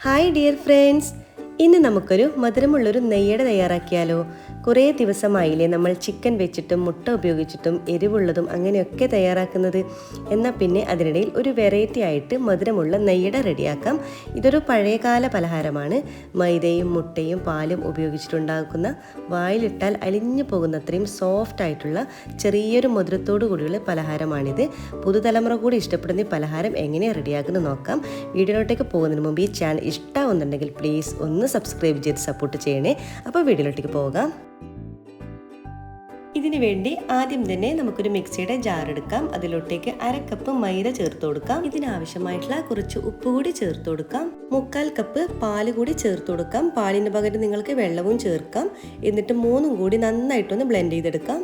Hi dear friends, ഇന്ന് നമുക്കൊരു മധുരമുള്ളൊരു നെയ്യട തയ്യാറാക്കിയാലോ. കുറേ ദിവസമായില്ലേ നമ്മൾ ചിക്കൻ വെച്ചിട്ടും മുട്ട ഉപയോഗിച്ചിട്ടും എരിവുള്ളതും അങ്ങനെയൊക്കെ തയ്യാറാക്കുന്നത്. എന്നാൽ പിന്നെ അതിനിടയിൽ ഒരു വെറൈറ്റി ആയിട്ട് മധുരമുള്ള നെയ്യട റെഡിയാക്കാം. ഇതൊരു പഴയകാല പലഹാരമാണ്. മൈദയും മുട്ടയും പാലും ഉപയോഗിച്ചിട്ടുണ്ടാക്കുന്ന, വായിലിട്ടാൽ അലിഞ്ഞു പോകുന്നത്രയും സോഫ്റ്റ് ആയിട്ടുള്ള ചെറിയൊരു മധുരത്തോടു കൂടിയുള്ള പലഹാരമാണിത്. പുതുതലമുറ കൂടി ഇഷ്ടപ്പെടുന്ന ഈ പലഹാരം എങ്ങനെയാണ് റെഡിയാക്കുന്നത് നോക്കാം. വീഡിയോയിലോട്ടേക്ക് പോകുന്നതിന് മുമ്പ് ഈ ചാനൽ ഇഷ്ടമാവുന്നുണ്ടെങ്കിൽ പ്ലീസ് ഒന്ന് സബ്സ്ക്രൈബ് ചെയ്ത് സപ്പോർട്ട് ചെയ്യണേ. അപ്പോൾ വീഡിയോയിലോട്ടേക്ക് പോകാം. ഇതിനു വേണ്ടി ആദ്യം തന്നെ നമുക്കൊരു മിക്സിയുടെ ജാർ എടുക്കാം. അതിലോട്ടേക്ക് 1/2 കപ്പ് മൈദ ചേർത്ത് കൊടുക്കാം. ഇതിനാവശ്യമായിട്ടുള്ള കുറച്ച് ഉപ്പ് കൂടി ചേർത്ത് കൊടുക്കാം. 3/4 കപ്പ് പാല് കൂടി ചേർത്ത് കൊടുക്കാം. പാലിന് പകരം നിങ്ങൾക്ക് വെള്ളവും ചേർക്കാം. എന്നിട്ട് 3 കൂടി നന്നായിട്ടൊന്ന് ബ്ലെൻഡ് ചെയ്തെടുക്കാം.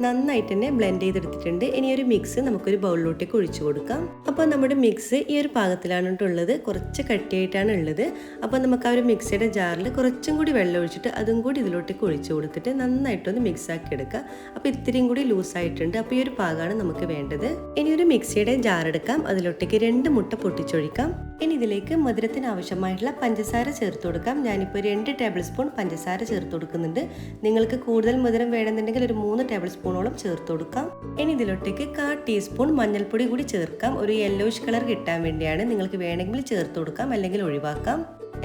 നന്നായിട്ട് തന്നെ ബ്ലെൻഡ് ചെയ്തെടുത്തിട്ടുണ്ട്. ഇനി ഒരു മിക്സ് നമുക്കൊരു ബൗളിലോട്ടേക്ക് ഒഴിച്ചു കൊടുക്കാം. അപ്പോൾ നമ്മുടെ മിക്സ് ഈ ഒരു പാകത്തിലാണ് ഉള്ളത്. കുറച്ച് കട്ടിയായിട്ടാണ് ഉള്ളത്. അപ്പോൾ നമുക്ക് ആ ഒരു മിക്സിയുടെ ജാറിൽ കുറച്ചും കൂടി വെള്ളം ഒഴിച്ചിട്ട് അതും കൂടി ഇതിലോട്ടേക്ക് ഒഴിച്ചു കൊടുത്തിട്ട് നന്നായിട്ടൊന്ന് മിക്സ് ആക്കി എടുക്കുക. അപ്പോൾ ഇത്തിരിയും കൂടി ലൂസായിട്ടുണ്ട്. അപ്പോൾ ഈ ഒരു പാകമാണ് നമുക്ക് വേണ്ടത്. ഇനി ഒരു മിക്സിയുടെ ജാർ എടുക്കാം. അതിലോട്ടേക്ക് 2 മുട്ട പൊട്ടിച്ചൊഴിക്കാം. ഇനി ഇതിലേക്ക് മധുരത്തിന് ആവശ്യമായിട്ടുള്ള പഞ്ചസാര ചേർത്ത് കൊടുക്കാം. ഞാനിപ്പോൾ 2 ടേബിൾ സ്പൂൺ പഞ്ചസാര ചേർത്ത് കൊടുക്കുന്നുണ്ട്. നിങ്ങൾക്ക് കൂടുതൽ മധുരം വേണമെന്നുണ്ടെങ്കിൽ ഒരു 3 ടേബിൾ സ്പൂണോളം ചേർത്ത് കൊടുക്കാം. ഇനി ഇതിലോട്ടേക്ക് 1/4 ടീസ്പൂൺ മഞ്ഞൾപ്പൊടി കൂടി ചേർക്കാം. ഒരു യെല്ലോയിഷ് കളർ കിട്ടാൻ വേണ്ടിയാണ്. നിങ്ങൾക്ക് വേണമെങ്കിൽ ചേർത്ത് കൊടുക്കാം, അല്ലെങ്കിൽ ഒഴിവാക്കാം.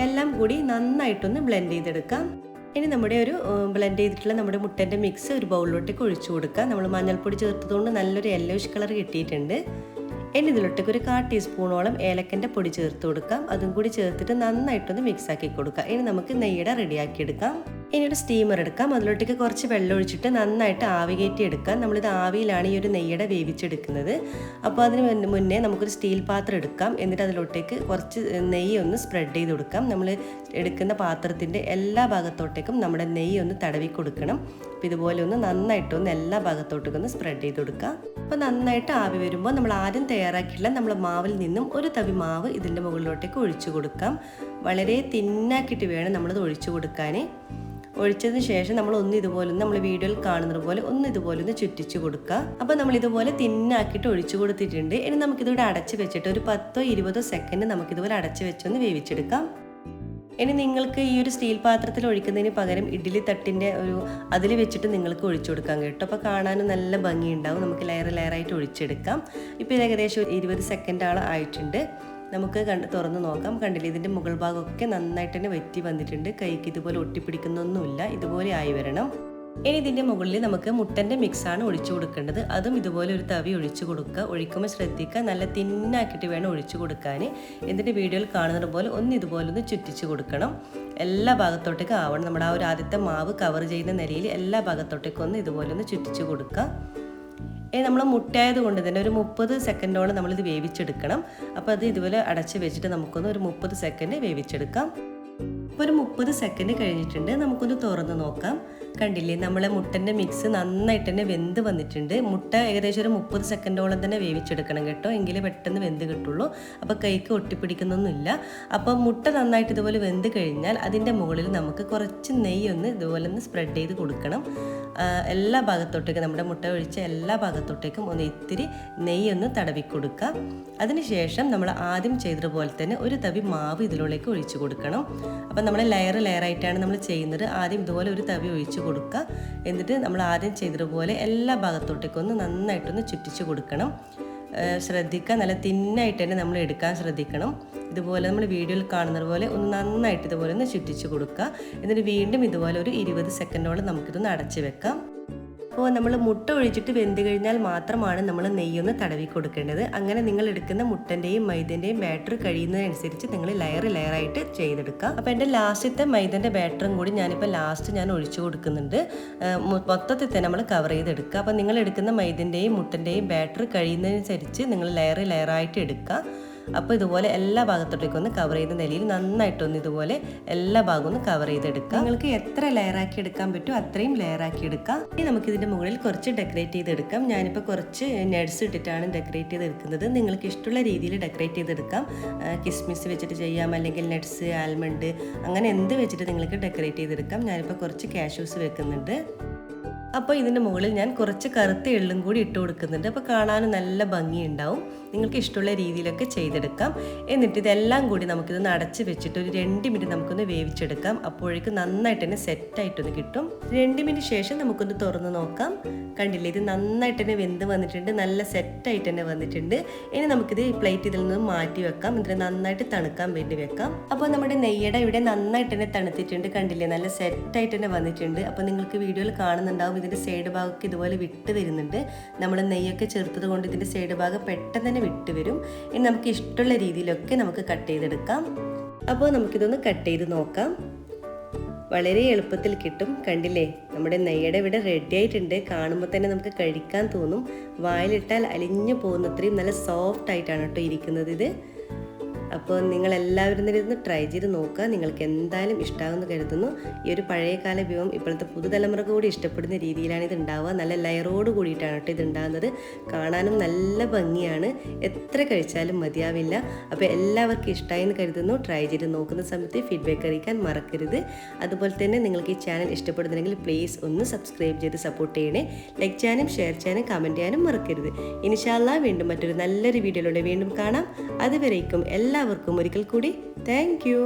എല്ലാം കൂടി നന്നായിട്ടൊന്ന് ബ്ലെൻഡ് ചെയ്തെടുക്കാം. ഇനി നമ്മുടെ ഒരു ബ്ലെൻഡ് ചെയ്തിട്ടുള്ള നമ്മുടെ മുട്ടൻ്റെ മിക്സ് ഒരു ബൗളിലോട്ടേക്ക് ഒഴിച്ചു കൊടുക്കാം. നമ്മൾ മഞ്ഞൾപ്പൊടി ചേർത്തതുകൊണ്ട് നല്ലൊരു യെല്ലോയിഷ് കളർ കിട്ടിയിട്ടുണ്ട്. ഇനി ഇതിലോട്ടേക്ക് ഒരു 1/4 ടീസ്പൂണോളം ഏലക്കൻ്റെ പൊടി ചേർത്ത് കൊടുക്കാം. അതും കൂടി ചേർത്തിട്ട് നന്നായിട്ടൊന്ന് മിക്സ് ആക്കി കൊടുക്കാം. ഇനി നമുക്ക് നെയ്യട റെഡിയാക്കി എടുക്കാം. ഇനി ഒരു സ്റ്റീമർ എടുക്കാം. അതിലോട്ടേക്ക് കുറച്ച് വെള്ളം ഒഴിച്ചിട്ട് നന്നായിട്ട് ആവി കയറ്റി എടുക്കാം. നമ്മളിത് ആവിയിലാണ് ഈ ഒരു നെയ്യട വേവിച്ചെടുക്കുന്നത്. അപ്പോൾ അതിന് മുന്നേ നമുക്കൊരു സ്റ്റീൽ പാത്രം എടുക്കാം. എന്നിട്ട് അതിലോട്ടേക്ക് കുറച്ച് നെയ്യ് ഒന്ന് സ്പ്രെഡ് ചെയ്ത് കൊടുക്കാം. നമ്മൾ എടുക്കുന്ന പാത്രത്തിൻ്റെ എല്ലാ ഭാഗത്തോട്ടേക്കും നമ്മുടെ നെയ്യ് ഒന്ന് തടവി കൊടുക്കണം. അപ്പോൾ ഇതുപോലെ ഒന്ന് നന്നായിട്ടൊന്ന് എല്ലാ ഭാഗത്തോട്ടേക്കും ഒന്ന് സ്പ്രെഡ് ചെയ്ത് കൊടുക്കാം. അപ്പോൾ നന്നായിട്ട് ആവി വരുമ്പോൾ നമ്മൾ ആദ്യം തയ്യാറാക്കിയിട്ടുള്ള നമ്മളെ മാവിൽ നിന്നും ഒരു തവി മാവ് ഇതിൻ്റെ മുകളിലോട്ടേക്ക് ഒഴിച്ചു കൊടുക്കാം. വളരെ തിന്നാക്കിയിട്ട് വേണം നമ്മളത് ഒഴിച്ചു കൊടുക്കാൻ. ഒഴിച്ചതിന് ശേഷം നമ്മൾ ഇതുപോലെ നമ്മൾ വീഡിയോയിൽ കാണുന്നത് പോലെ ഇതുപോലെ ഒന്ന് ചുറ്റിച്ചു കൊടുക്കുക. അപ്പോൾ നമ്മൾ ഇതുപോലെ തിന്നാക്കിയിട്ട് ഒഴിച്ചു കൊടുത്തിട്ടുണ്ട്. ഇനി നമുക്കിതിവിടെ അടച്ച് വെച്ചിട്ട് ഒരു 10-20 സെക്കൻഡ് നമുക്കിതുപോലെ അടച്ച് വെച്ചൊന്ന് വേവിച്ചെടുക്കാം. ഇനി നിങ്ങൾക്ക് ഈ ഒരു സ്റ്റീൽ പാത്രത്തിൽ ഒഴിക്കുന്നതിന് പകരം ഇഡ്ഡലി തട്ടിൻ്റെ അതിൽ വെച്ചിട്ട് നിങ്ങൾക്ക് ഒഴിച്ചു കൊടുക്കാം കേട്ടോ. അപ്പോൾ കാണാനും നല്ല ഭംഗിയുണ്ടാവും. നമുക്ക് ലെയറായിട്ട് ഒഴിച്ചെടുക്കാം. ഇപ്പോൾ ഇത് ഏകദേശം 20 സെക്കൻഡോളം ആയിട്ടുണ്ട്. നമുക്ക് തുറന്ന് നോക്കാം. കണ്ടില്ലേ, ഇതിൻ്റെ മുകൾ ഭാഗമൊക്കെ നന്നായിട്ട് തന്നെ വറ്റി വന്നിട്ടുണ്ട്. കൈക്ക് ഇതുപോലെ ഒട്ടിപ്പിടിക്കുന്നൊന്നുമില്ല. ഇതുപോലെ ആയി വരണം. ഇനി ഇതിൻ്റെ മുകളിൽ നമുക്ക് മുട്ടൻ്റെ മിക്സാണ് ഒഴിച്ചു കൊടുക്കേണ്ടത്. അതും ഇതുപോലെ ഒരു തവി ഒഴിച്ചു കൊടുക്കുക. ഒഴിക്കുമ്പോൾ ശ്രദ്ധിക്കുക, നല്ല തിന്നാക്കിയിട്ട് വേണം ഒഴിച്ചു കൊടുക്കാൻ. എന്നിട്ട് വീഡിയോയിൽ കാണുന്നത് പോലെ ഇതുപോലെ ഒന്ന് ചുറ്റിച്ച് കൊടുക്കണം. എല്ലാ ഭാഗത്തോട്ടേക്കും ആവണം. നമ്മുടെ ആ ഒരു ആദ്യത്തെ മാവ് കവർ ചെയ്യുന്ന നിലയിൽ എല്ലാ ഭാഗത്തോട്ടേക്കും ഇതുപോലെ ഒന്ന് ചുറ്റിച്ച് കൊടുക്കുക. നമ്മൾ മുട്ടയായത് കൊണ്ട് തന്നെ ഒരു 30 സെക്കൻഡോളം നമ്മളിത് വേവിച്ചെടുക്കണം. അപ്പോൾ അത് ഇതുപോലെ അടച്ച് വെച്ചിട്ട് നമുക്കൊന്ന് ഒരു 30 സെക്കൻഡ് വേവിച്ചെടുക്കാം. ഇപ്പോൾ ഒരു 30 സെക്കൻഡ് കഴിഞ്ഞിട്ടുണ്ട്. നമുക്കൊന്ന് തുറന്ന് നോക്കാം. കണ്ടില്ലേ, നമ്മളെ മുട്ടൻ്റെ മിക്സ് നന്നായിട്ട് തന്നെ വെന്ത് വന്നിട്ടുണ്ട്. മുട്ട ഏകദേശം ഒരു 30 സെക്കൻഡോളം തന്നെ വേവിച്ചെടുക്കണം കേട്ടോ, എങ്കിലേ പെട്ടെന്ന് വെന്ത് കിട്ടുള്ളൂ. അപ്പോൾ കൈക്ക് ഒട്ടിപ്പിടിക്കുന്നൊന്നുമില്ല. അപ്പോൾ മുട്ട നന്നായിട്ട് ഇതുപോലെ വെന്ത് കഴിഞ്ഞാൽ അതിൻ്റെ മുകളിൽ നമുക്ക് കുറച്ച് നെയ്യൊന്ന് ഇതുപോലെ ഒന്ന് സ്പ്രെഡ് ചെയ്ത് കൊടുക്കണം. എല്ലാ ഭാഗത്തോട്ടേക്കും നമ്മുടെ മുട്ട ഒഴിച്ച എല്ലാ ഭാഗത്തോട്ടേക്കും ഇത്തിരി നെയ്യൊന്ന് തടവി കൊടുക്കുക. അതിനുശേഷം നമ്മൾ ആദ്യം ചെയ്തതുപോലെ തന്നെ ഒരു തവി മാവ് ഇതിലേക്ക് ഒഴിച്ചു കൊടുക്കണം. അപ്പം നമ്മൾ ലെയറായിട്ടാണ് നമ്മൾ ചെയ്യുന്നത്. ആദ്യം ഇതുപോലെ ഒരു തവി ഒഴിച്ചു കൊടുക്കുക. എന്നിട്ട് നമ്മൾ ആദ്യം ചെയ്തതുപോലെ എല്ലാ ഭാഗത്തോട്ടേക്കും നന്നായിട്ടൊന്ന് ചുറ്റിച്ച് കൊടുക്കണം. ശ്രദ്ധിക്കുക, നല്ല തിന്നായിട്ട് തന്നെ നമ്മൾ എടുക്കാൻ ശ്രദ്ധിക്കണം. ഇതുപോലെ നമ്മൾ വീഡിയോയിൽ കാണുന്നത് പോലെ നന്നായിട്ട് ഇതുപോലെ ഒന്ന് ചുറ്റിച്ച് കൊടുക്കുക. എന്നിട്ട് വീണ്ടും ഇതുപോലെ ഒരു 20 സെക്കൻഡോളം നമുക്കിതൊന്ന് അടച്ച് വെക്കാം. അപ്പോൾ നമ്മൾ മുട്ട ഒഴിച്ചിട്ട് വെന്ത് കഴിഞ്ഞാൽ മാത്രമാണ് നമ്മൾ നെയ്യൊന്ന് തടവി കൊടുക്കേണ്ടത്. അങ്ങനെ നിങ്ങൾ എടുക്കുന്ന മുട്ടൻ്റെയും മൈദൻ്റെയും ബാറ്റർ കഴിയുന്നതനുസരിച്ച് നിങ്ങൾ ലെയറായിട്ട് ചെയ്തെടുക്കുക. അപ്പോൾ എൻ്റെ ലാസ്റ്റത്തെ മൈദൻ്റെ ബാറ്ററും കൂടി ഞാൻ ഒഴിച്ചു കൊടുക്കുന്നുണ്ട്. മൊത്തത്തിൽ തന്നെ നമ്മൾ കവർ ചെയ്തെടുക്കുക. അപ്പോൾ നിങ്ങൾ എടുക്കുന്ന മൈദൻ്റെയും മുട്ടൻ്റെയും ബാറ്റർ കഴിയുന്നതനുസരിച്ച് നിങ്ങൾ ലെയറായിട്ട് എടുക്കുക. അപ്പോൾ ഇതുപോലെ എല്ലാ ഭാഗത്തോട്ടേക്കും ഒന്ന് കവർ ചെയ്ത നിലയിൽ നന്നായിട്ടൊന്ന് ഇതുപോലെ എല്ലാ ഭാഗവും ഒന്ന് കവർ ചെയ്തെടുക്കുക. നിങ്ങൾക്ക് എത്ര ലെയറാക്കി എടുക്കാൻ പറ്റുമോ അത്രയും ലെയറാക്കി എടുക്കാം. ഇനി നമുക്കിതിൻ്റെ മുകളിൽ കുറച്ച് ഡെക്കറേറ്റ് ചെയ്തെടുക്കാം. ഞാനിപ്പോൾ കുറച്ച് നട്ട്സ് ഇട്ടിട്ടാണ് ഡെക്കറേറ്റ് ചെയ്തെടുക്കുന്നത്. നിങ്ങൾക്ക് ഇഷ്ടമുള്ള രീതിയിൽ ഡെക്കറേറ്റ് ചെയ്തെടുക്കാം. കിസ്മിസ് വെച്ചിട്ട് ചെയ്യാം, അല്ലെങ്കിൽ നട്ട്സ്, ആൽമണ്ട്, അങ്ങനെ എന്ത് വെച്ചിട്ട് നിങ്ങൾക്ക് ഡെക്കറേറ്റ് ചെയ്തെടുക്കാം. ഞാനിപ്പോൾ കുറച്ച് കാഷ്യൂസ് വെക്കുന്നുണ്ട്. അപ്പോൾ ഇതിൻ്റെ മുകളിൽ ഞാൻ കുറച്ച് കറുത്ത എള്ളും കൂടി ഇട്ട് കൊടുക്കുന്നുണ്ട്. അപ്പോൾ കാണാനും നല്ല ഭംഗിയുണ്ടാവും. നിങ്ങൾക്ക് ഇഷ്ടമുള്ള രീതിയിലൊക്കെ ചെയ്തെടുക്കാം. എന്നിട്ട് ഇതെല്ലാം കൂടി നമുക്കിതൊന്ന് അടച്ച് വെച്ചിട്ട് ഒരു 2 മിനിറ്റ് നമുക്കൊന്ന് വേവിച്ചെടുക്കാം. അപ്പോഴേക്കും നന്നായിട്ട് തന്നെ സെറ്റായിട്ടൊന്ന് കിട്ടും. 2 മിനിറ്റ് ശേഷം നമുക്കൊന്ന് തുറന്ന് നോക്കാം. കണ്ടില്ലേ, ഇത് നന്നായിട്ട് തന്നെ വെന്ത് വന്നിട്ടുണ്ട്, നല്ല സെറ്റായിട്ട് തന്നെ വന്നിട്ടുണ്ട്. ഇനി നമുക്കിത് ഈ പ്ലേറ്റ് ഇതിൽ നിന്ന് മാറ്റി വെക്കാം. എന്നിട്ട് നന്നായിട്ട് തണുക്കാൻ വേണ്ടി വെക്കാം. അപ്പോൾ നമ്മുടെ നെയ്യട ഇവിടെ നന്നായിട്ട് തന്നെ തണുത്തിട്ടുണ്ട്. കണ്ടില്ലേ, നല്ല സെറ്റായിട്ട് തന്നെ വന്നിട്ടുണ്ട്. അപ്പോൾ നിങ്ങൾക്ക് വീഡിയോയിൽ കാണുന്നുണ്ടാവും ഇതിൻ്റെ സൈഡ് ഭാഗമൊക്കെ ഇതുപോലെ വിട്ട് വരുന്നുണ്ട്. നമ്മൾ നെയ്യൊക്കെ ചേർത്തത് കൊണ്ട് ഇതിൻ്റെ സൈഡ് ഭാഗം പെട്ടെന്ന് തന്നെ വിട്ട് വരും. ഇനി നമുക്ക് ഇഷ്ടമുള്ള രീതിയിലൊക്കെ നമുക്ക് കട്ട് ചെയ്തെടുക്കാം. അപ്പോൾ നമുക്കിതൊന്ന് കട്ട് ചെയ്ത് നോക്കാം. വളരെ എളുപ്പത്തിൽ കിട്ടും. കണ്ടില്ലേ, നമ്മുടെ നെയ്യട ഇവിടെ റെഡി ആയിട്ടുണ്ട്. കാണുമ്പോൾ തന്നെ നമുക്ക് കഴിക്കാൻ തോന്നും. വായിലിട്ടാൽ അലിഞ്ഞു പോകുന്നത്രയും നല്ല സോഫ്റ്റ് ആയിട്ടാണ് കേട്ടോ ഇരിക്കുന്നത് ഇത്. അപ്പോൾ നിങ്ങളെല്ലാവരും തന്നെ ഇതൊന്ന് ട്രൈ ചെയ്ത് നോക്കുക. നിങ്ങൾക്ക് എന്തായാലും ഇഷ്ടമാകുമെന്ന് കരുതുന്നു. ഈ ഒരു പഴയകാല വിഭവം ഇപ്പോഴത്തെ പുതുതലമുറ കൂടി ഇഷ്ടപ്പെടുന്ന രീതിയിലാണ് ഇത് ഉണ്ടാവുക. നല്ല ലെയറോട് കൂടിയിട്ടാണ് കേട്ടോ ഇത് ഉണ്ടാകുന്നത്. കാണാനും നല്ല ഭംഗിയാണ്. എത്ര കഴിച്ചാലും മതിയാവില്ല. അപ്പോൾ എല്ലാവർക്കും ഇഷ്ടമായി എന്ന് കരുതുന്നു. ട്രൈ ചെയ്ത് നോക്കുന്ന സമയത്ത് ഫീഡ്ബാക്ക് അറിയിക്കാൻ മറക്കരുത്. അതുപോലെ തന്നെ നിങ്ങൾക്ക് ഈ ചാനൽ ഇഷ്ടപ്പെടുന്നുണ്ടെങ്കിൽ പ്ലീസ് ഒന്ന് സബ്സ്ക്രൈബ് ചെയ്ത് സപ്പോർട്ട് ചെയ്യണേ. ലൈക്ക് ചെയ്യാനും ഷെയർ ചെയ്യാനും കമൻറ്റ് ചെയ്യാനും മറക്കരുത്. ഇൻഷാ അല്ലാഹ് വീണ്ടും മറ്റൊരു നല്ലൊരു വീഡിയോയിലൂടെ വീണ്ടും കാണാം. അതുവരേക്കും എല്ലാവർക്കും ഒരിക്കൽ കൂടി താങ്ക് യു.